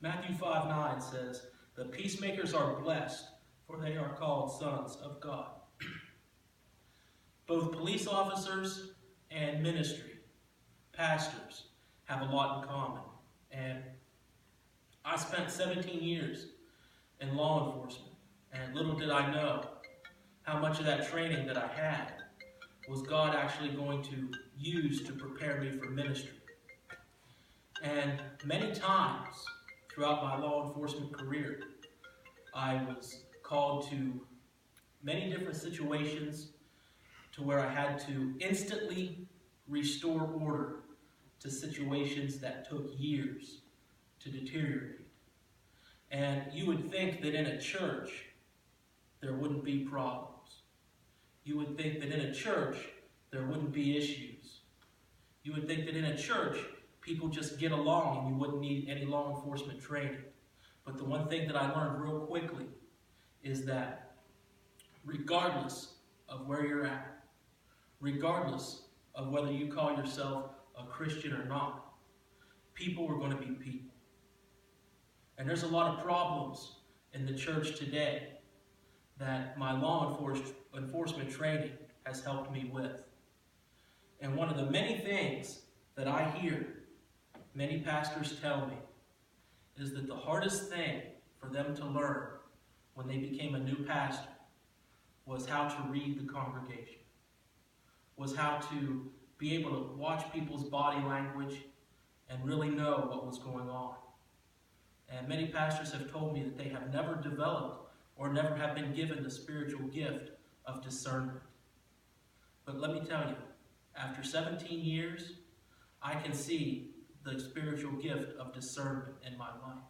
Matthew 5:9 says, "The peacemakers are blessed, for they are called sons of God." Both police officers and ministry, pastors, have a lot in common. And I spent 17 years in law enforcement, and little did I know how much of that training that I had was God actually going to use to prepare me for ministry. And many times throughout my law enforcement career, I was called to many different situations to where I had to instantly restore order to situations that took years to deteriorate. And you would think that in a church, there wouldn't be problems. You would think that in a church, there wouldn't be issues. You would think that in a church, people just get along and you wouldn't need any law enforcement training. But the one thing that I learned real quickly is that regardless of where you're at, regardless of whether you call yourself a Christian or not, people are going to be people. And there's a lot of problems in the church today that my law enforcement training has helped me with. And one of the many things that I hear many pastors tell me is that the hardest thing for them to learn when they became a new pastor was how to read the congregation, was how to be able to watch people's body language and really know what was going on. And many pastors have told me that they have never developed or never have been given the spiritual gift of discernment. But let me tell you, after 17 years, I can see the spiritual gift of discernment in my life.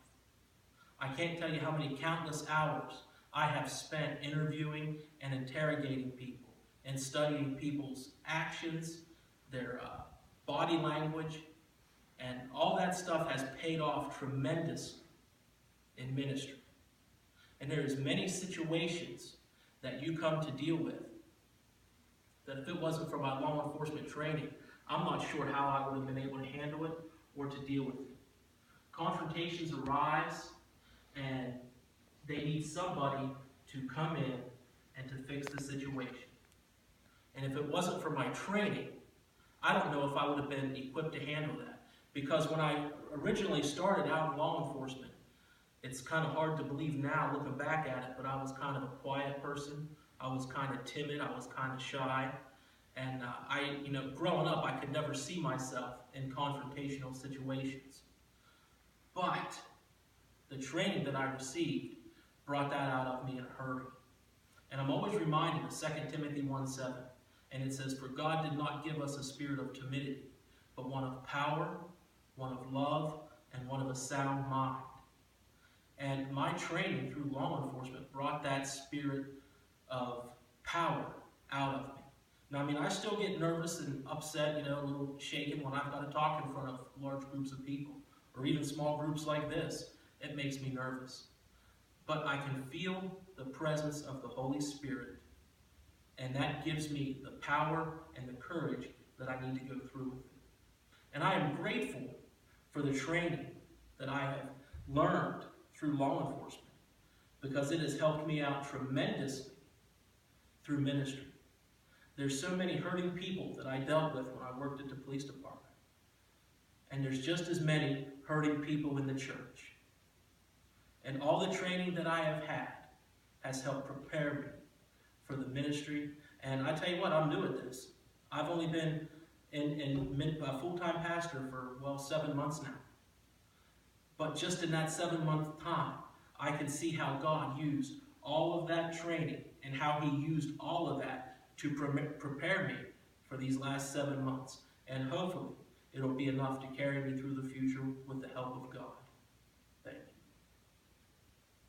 I can't tell you how many countless hours I have spent interviewing and interrogating people and studying people's actions, their body language, and all that stuff has paid off tremendously in ministry. And there's many situations that you come to deal with that if it wasn't for my law enforcement training, I'm not sure how I would have been able to handle it or to deal with it. Confrontations arise, and they need somebody to come in and to fix the situation. And if it wasn't for my training, I don't know if I would have been equipped to handle that. Because when I originally started out in law enforcement, it's kind of hard to believe now looking back at it, but I was kind of a quiet person. I was kind of timid. I was kind of shy. And growing up, I could never see myself in confrontational situations. But the training that I received brought that out of me in a hurry. And I'm always reminded of 2 Timothy 1:7. And it says, "For God did not give us a spirit of timidity, but one of power, one of love, and one of a sound mind." And my training through law enforcement brought that spirit of power out of me. Now, I still get nervous and upset, a little shaken when I've got to talk in front of large groups of people, or even small groups like this. It makes me nervous. But I can feel the presence of the Holy Spirit, and that gives me the power and the courage that I need to go through with it. And I am grateful for the training that I have learned through law enforcement, because it has helped me out tremendously through ministry. There's so many hurting people that I dealt with when I worked at the police department. And there's just as many hurting people in the church. And all the training that I have had has helped prepare me for the ministry. And I tell you what, I'm new at this. I've only been a full-time pastor for, 7 months now. But just in that 7-month time, I can see how God used all of that training and how He used all of that to prepare me for these last 7 months. And hopefully, it'll be enough to carry me through the future with the help of God.